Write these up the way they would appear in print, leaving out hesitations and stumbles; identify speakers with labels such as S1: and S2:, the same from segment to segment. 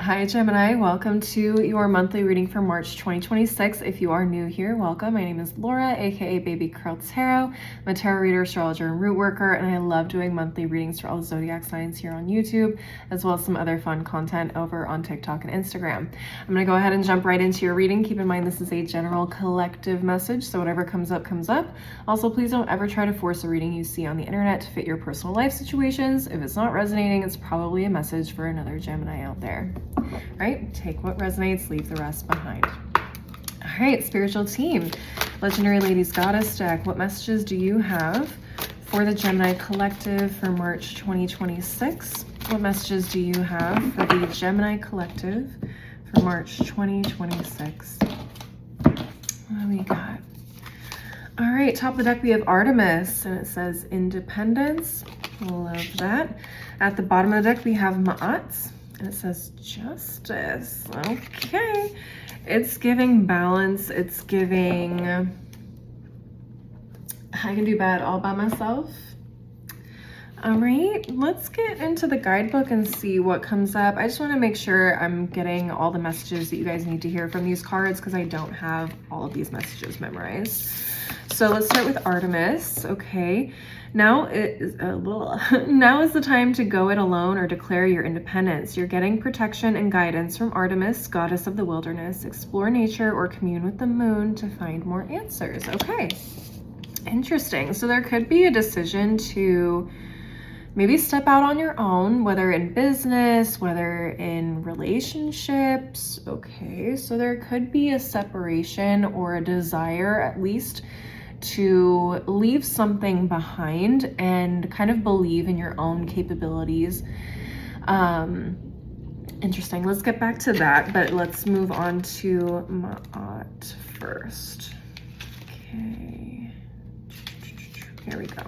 S1: Hi Gemini, welcome to your monthly reading for March 2026. If you are new here, welcome. My name is Laura, aka Baby Curl Tarot. I'm a tarot reader, astrologer, and root worker, and I love doing monthly readings for all the zodiac signs here on YouTube, as well as some other fun content over on TikTok and Instagram. I'm going to go ahead and jump right into your reading. Keep in mind this is a general collective message, so whatever comes up, comes up. Also, please don't ever try to force a reading you see on the internet to fit your personal life situations. If it's not resonating, it's probably a message for another Gemini out there. Right? Take what resonates, leave the rest behind. All right, spiritual team, Legendary Ladies Goddess deck. What messages do you have for the Gemini collective for March 2026? What messages do you have for the Gemini collective for March 2026? What do we got? All right, top of the deck we have Artemis, and it says independence. Love that. At the bottom of the deck we have Ma'at, and it says justice. Okay, it's giving balance. It's giving I can do bad all by myself. All right, let's get into the guidebook and see what comes up. I just want to make sure I'm getting all the messages that you guys need to hear from these cards, because I don't have all of these messages memorized. So let's start with Artemis. Okay, now is the time to go it alone or declare your independence. You're getting protection and guidance from Artemis, goddess of the wilderness. Explore nature or commune with the moon to find more answers. Okay, interesting. So there could be a decision to maybe step out on your own, whether in business, whether in relationships. Okay, so there could be a separation or a desire at least to leave something behind and kind of believe in your own capabilities. Interesting. Let's get back to that, but let's move on to Ma'at first. Okay, here we go.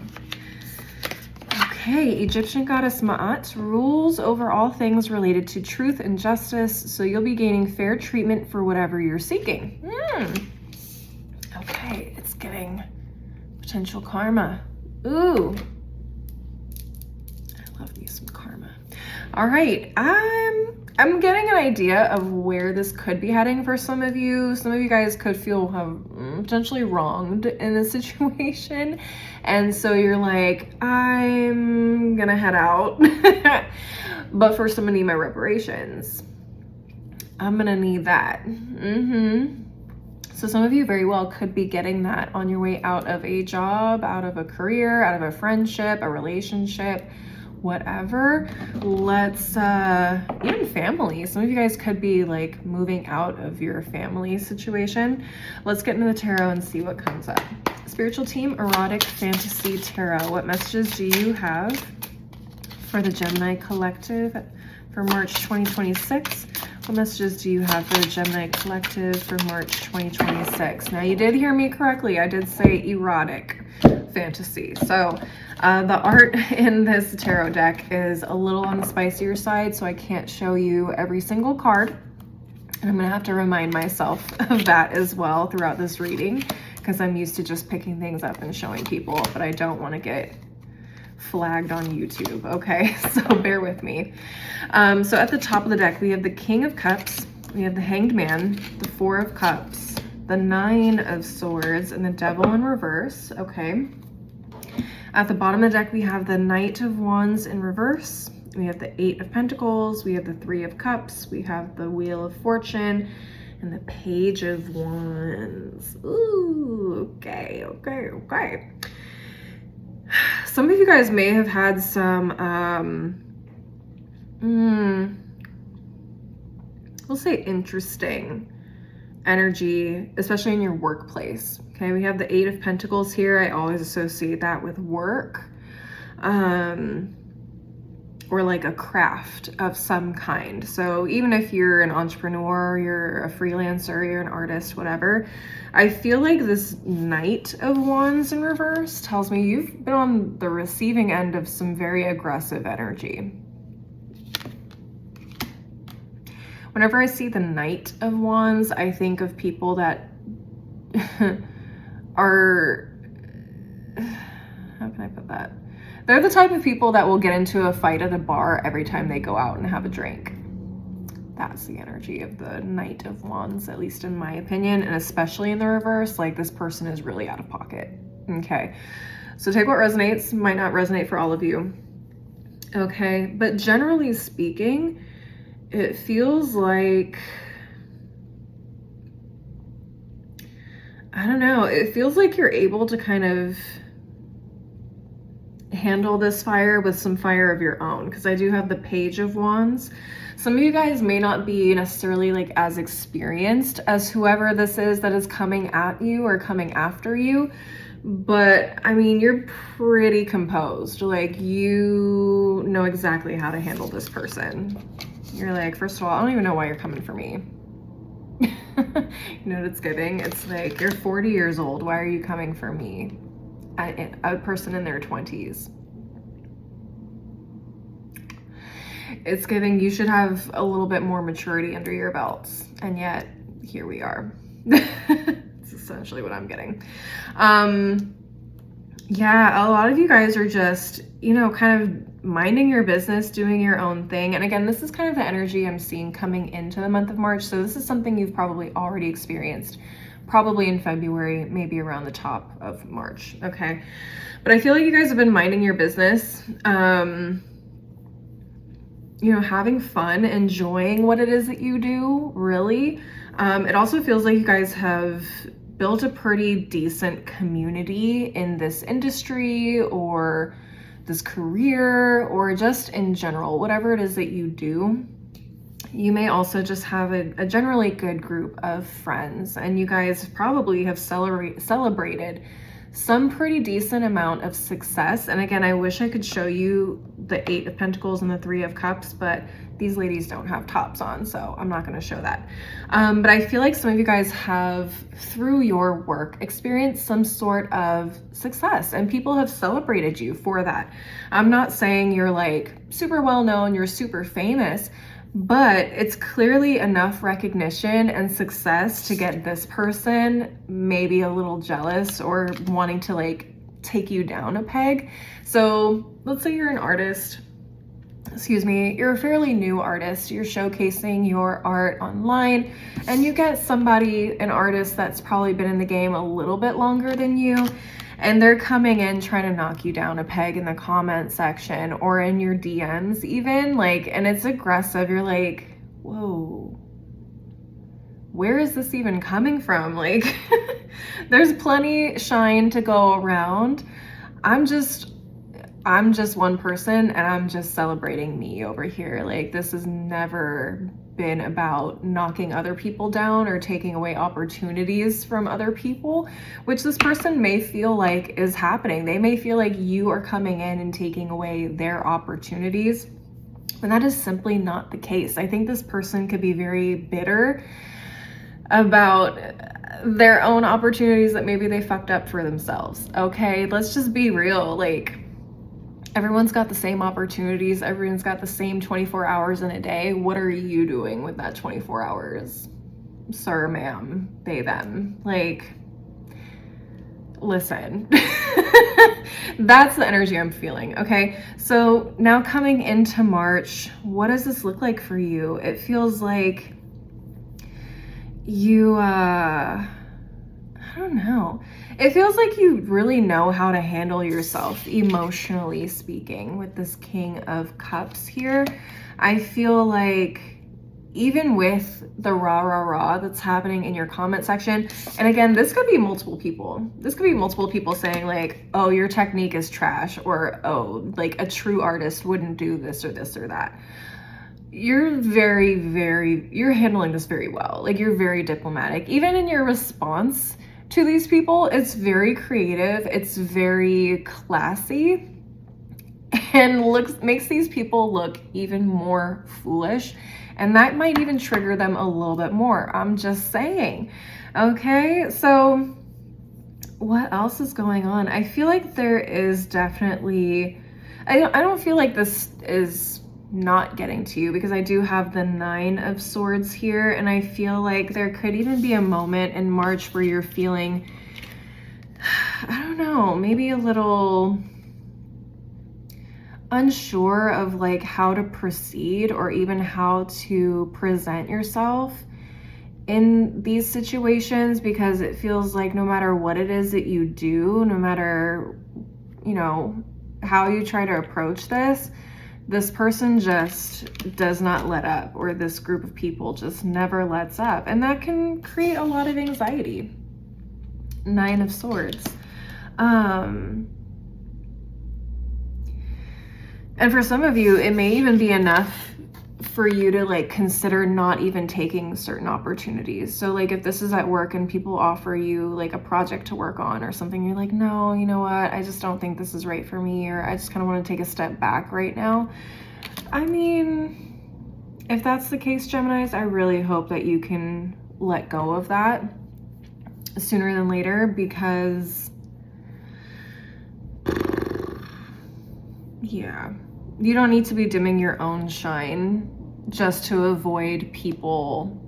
S1: Okay, Egyptian goddess Ma'at rules over all things related to truth and justice, so you'll be gaining fair treatment for whatever you're seeking. Okay, it's getting potential karma. Ooh, I love me some karma. All right, I'm getting an idea of where this could be heading for some of you. Some of you guys could feel potentially wronged in this situation, and so you're like, I'm gonna head out, but first I'm gonna need my reparations. I'm gonna need that. So some of you very well could be getting that on your way out of a job, out of a career, out of a friendship, a relationship, whatever. Let's even family. Some of you guys could be like moving out of your family situation. Let's get into the tarot and see what comes up. Spiritual team, erotic fantasy tarot. What messages do you have for the Gemini collective for March 2026? What messages do you have for the Gemini collective for March 2026? Now, you did hear me correctly. I did say erotic fantasy. So the art in this tarot deck is a little on the spicier side, so I can't show you every single card. And I'm going to have to remind myself of that as well throughout this reading, because I'm used to just picking things up and showing people, but I don't want to get flagged on YouTube. Okay, so bear with me. So at the top of the deck we have the King of Cups, we have the Hanged Man, the Four of Cups, the Nine of Swords, and the Devil in reverse. Okay, at the bottom of the deck we have the Knight of Wands in reverse, we have the Eight of Pentacles, we have the Three of Cups, we have the Wheel of Fortune, and the Page of Wands. Ooh, okay. Some of you guys may have had some, we'll say interesting energy, especially in your workplace. Okay, we have the Eight of Pentacles here. I always associate that with work, or like a craft of some kind. So even if you're an entrepreneur, you're a freelancer, you're an artist, whatever, I feel like this Knight of Wands in reverse tells me you've been on the receiving end of some very aggressive energy. Whenever I see the Knight of Wands, I think of people that are, how can I put that? They're the type of people that will get into a fight at a bar every time they go out and have a drink. That's the energy of the Knight of Wands, at least in my opinion, and especially in the reverse, like this person is really out of pocket. Okay, so take what resonates, might not resonate for all of you. Okay, but generally speaking, it feels like, I don't know, it feels like you're able to kind of handle this fire with some fire of your own, because I do have the Page of Wands. Some of you guys may not be necessarily like as experienced as whoever this is that is coming at you or coming after you, but I mean, you're pretty composed. Like, you know exactly how to handle this person. You're like, first of all, I don't even know why you're coming for me. You know what it's giving? It's like, you're 40 years old. Why are you coming for me? A person in their 20s. It's giving you should have a little bit more maturity under your belts, and yet here we are. It's essentially what I'm getting. Yeah, a lot of you guys are just, you know, kind of minding your business, doing your own thing. And again, this is kind of the energy I'm seeing coming into the month of March. So this is something you've probably already experienced, probably in February, maybe around the top of March. Okay, but I feel like you guys have been minding your business, you know, having fun, enjoying what it is that you do, really. It also feels like you guys have built a pretty decent community in this industry or this career, or just in general, whatever it is that you do. You may also just have a generally good group of friends, and you guys probably have celebrated some pretty decent amount of success. And again, I wish I could show you the 8 of Pentacles and the 3 of Cups, but these ladies don't have tops on, so I'm not going to show that. But I feel like some of you guys have, through your work, experienced some sort of success, and people have celebrated you for that. I'm not saying you're like super well known, you're super famous, but it's clearly enough recognition and success to get this person maybe a little jealous or wanting to like take you down a peg. So let's say you're an artist, excuse me, you're a fairly new artist, you're showcasing your art online, and you get somebody, an artist that's probably been in the game a little bit longer than you, and they're coming in trying to knock you down a peg in the comment section or in your DMs even, like, and it's aggressive. You're like, whoa, where is this even coming from? Like, there's plenty shine to go around. I'm just one person, and I'm just celebrating me over here. Like, this has never been about knocking other people down or taking away opportunities from other people, which this person may feel like is happening. They may feel like you are coming in and taking away their opportunities, and that is simply not the case. I think this person could be very bitter about their own opportunities that maybe they fucked up for themselves. Okay, let's just be real. Like, everyone's got the same opportunities. Everyone's got the same 24 hours in a day. What are you doing with that 24 hours? Sir, ma'am, they, them. Like, listen. That's the energy I'm feeling, okay? So now coming into March, what does this look like for you? It feels like you, I don't know. It feels like you really know how to handle yourself, emotionally speaking, with this King of Cups here. I feel like even with the rah that's happening in your comment section, and again, this could be multiple people. This could be multiple people saying like, oh, your technique is trash, or oh, like a true artist wouldn't do this or this or that. You're you're handling this very well. Like, you're very diplomatic. Even in your response to these people, it's very creative, it's very classy, and makes these people look even more foolish, and that might even trigger them a little bit more. I'm just saying. Okay, so what else is going on? I feel like there is definitely, I don't feel like this is not getting to you, because I do have the 9 of Swords here, and I feel like there could even be a moment in March where you're feeling, I don't know, maybe a little unsure of like how to proceed or even how to present yourself in these situations, because it feels like no matter what it is that you do, no matter, you know, how you try to approach this person just does not let up, or this group of people just never lets up. And that can create a lot of anxiety. 9 of Swords. And for some of you, it may even be enough for you to like consider not even taking certain opportunities. So like if this is at work and people offer you like a project to work on or something, you're like, no, you know what, I just don't think this is right for me, or I just kind of want to take a step back right now. I mean, if that's the case, Geminis, I really hope that you can let go of that sooner than later, because yeah, you don't need to be dimming your own shine just to avoid people,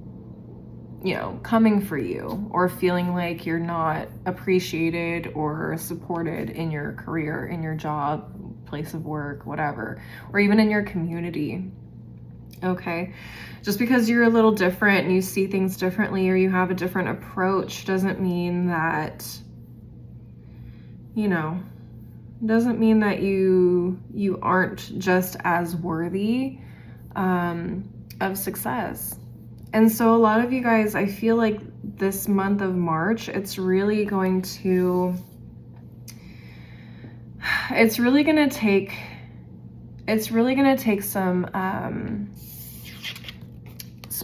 S1: you know, coming for you or feeling like you're not appreciated or supported in your career, in your job, place of work, whatever, or even in your community. Okay, just because you're a little different and you see things differently or you have a different approach doesn't mean that, you know, doesn't mean that you aren't just as worthy of success. And so a lot of you guys, I feel like this month of March, it's really going to take some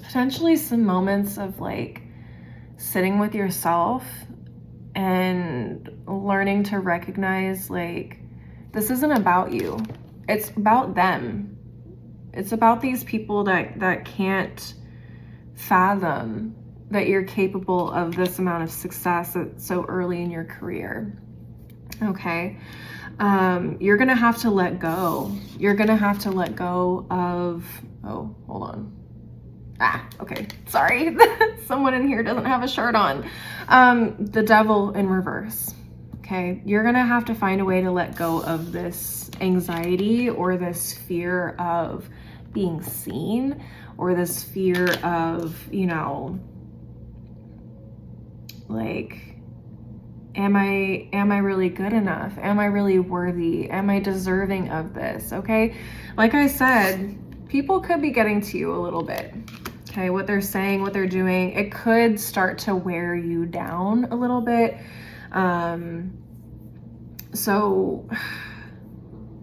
S1: potentially some moments of like sitting with yourself and learning to recognize like this isn't about you, it's about them. It's about these people that can't fathom that you're capable of this amount of success so early in your career. Okay, you're gonna have to let go. You're gonna have to let go of, oh, hold on. Okay, sorry. Someone in here doesn't have a shirt on. The Devil in reverse. Okay, you're gonna have to find a way to let go of this anxiety or this fear of being seen, or this fear of, you know, like, am I really good enough? Am I really worthy? Am I deserving of this? Okay, like I said, people could be getting to you a little bit. Okay, what they're saying, what they're doing, it could start to wear you down a little bit. So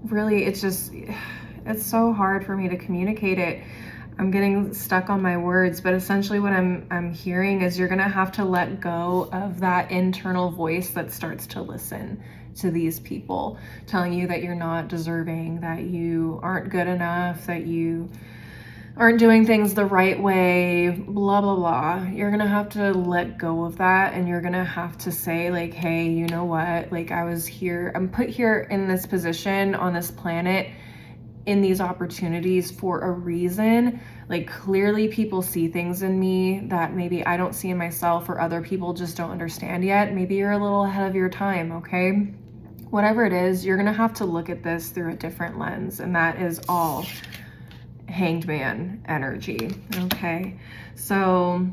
S1: really, it's so hard for me to communicate it. I'm getting stuck on my words, but essentially what I'm hearing is you're gonna have to let go of that internal voice that starts to listen to these people telling you that you're not deserving, that you aren't good enough, that you aren't doing things the right way, blah, blah, blah. You're gonna have to let go of that, and you're gonna have to say like, hey, you know what? Like, I'm put here in this position on this planet in these opportunities for a reason. Like, clearly people see things in me that maybe I don't see in myself, or other people just don't understand yet. Maybe you're a little ahead of your time, okay? Whatever it is, you're gonna have to look at this through a different lens, and that is all Hanged Man energy. Okay, so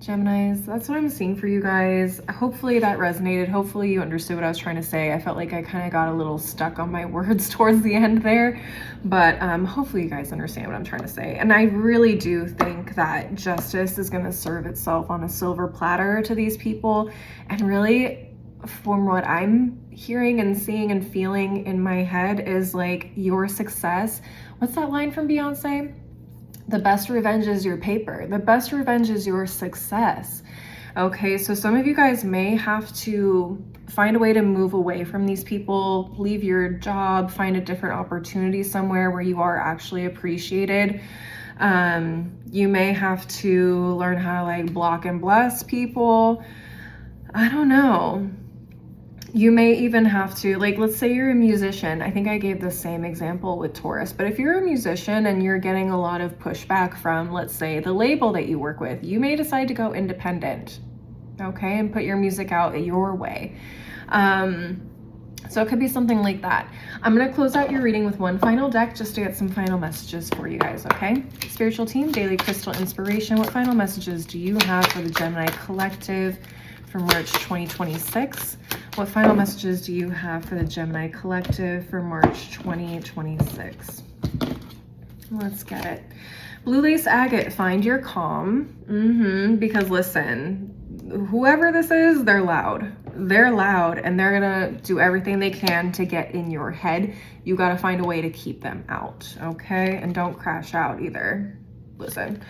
S1: Geminis, that's what I'm seeing for you guys. Hopefully that resonated. Hopefully you understood what I was trying to say. I felt like I kind of got a little stuck on my words towards the end there, but hopefully you guys understand what I'm trying to say. And I really do think that justice is going to serve itself on a silver platter to these people. And really, from what I'm hearing and seeing and feeling in my head, is like your success. What's that line from Beyonce? The best revenge is your paper. The best revenge is your success. Okay, so some of you guys may have to find a way to move away from these people, leave your job, find a different opportunity somewhere where you are actually appreciated. You may have to learn how to like block and bless people. I don't know. You may even have to, like, let's say you're a musician. I think I gave the same example with Taurus, but if you're a musician and you're getting a lot of pushback from, let's say, the label that you work with, you may decide to go independent, okay, and put your music out your way. So it could be something like that. I'm going to close out your reading with one final deck just to get some final messages for you guys, okay? Spiritual team, daily crystal inspiration. What final messages do you have for the Gemini collective for March 2026? What final messages do you have for the Gemini collective for March 2026? Let's get it. Blue lace agate, find your calm. Because listen, whoever this is, they're loud. They're loud and they're gonna do everything they can to get in your head. You gotta find a way to keep them out, okay? And don't crash out either. Listen.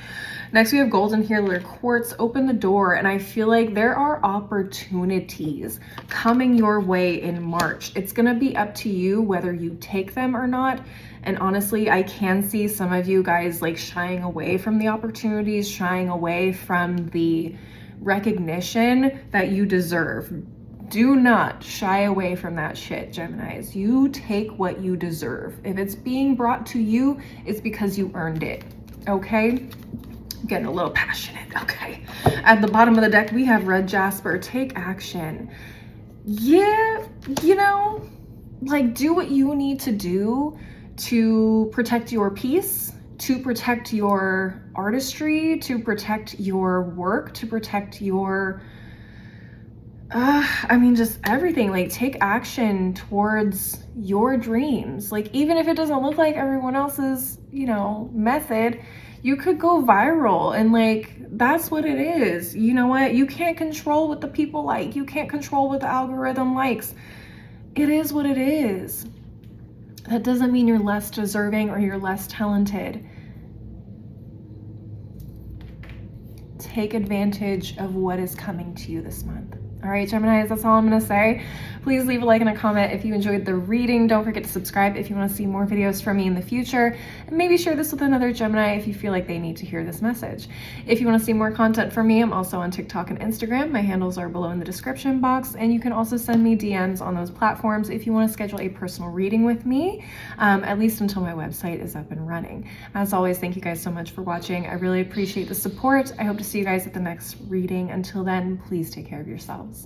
S1: Next we have golden healer quartz, open the door. And I feel like there are opportunities coming your way in March. It's gonna be up to you whether you take them or not. And honestly, I can see some of you guys like shying away from the opportunities, shying away from the recognition that you deserve. Do not shy away from that shit, Geminis. You take what you deserve. If it's being brought to you, it's because you earned it, okay? I'm getting a little passionate, okay? At the bottom of the deck, we have red jasper, take action. Yeah, you know, like do what you need to do to protect your peace, to protect your artistry, to protect your work, to protect your, I mean, just everything. Like take action towards your dreams. Like even if it doesn't look like everyone else's, you know, method, you could go viral and like, that's what it is. You know what? You can't control what the people like. You can't control what the algorithm likes. It is what it is. That doesn't mean you're less deserving or you're less talented. Take advantage of what is coming to you this month. All right, Geminis, that's all I'm gonna say. Please leave a like and a comment if you enjoyed the reading. Don't forget to subscribe if you wanna see more videos from me in the future. And maybe share this with another Gemini if you feel like they need to hear this message. If you wanna see more content from me, I'm also on TikTok and Instagram. My handles are below in the description box. And you can also send me DMs on those platforms if you wanna schedule a personal reading with me, at least until my website is up and running. As always, thank you guys so much for watching. I really appreciate the support. I hope to see you guys at the next reading. Until then, please take care of yourselves.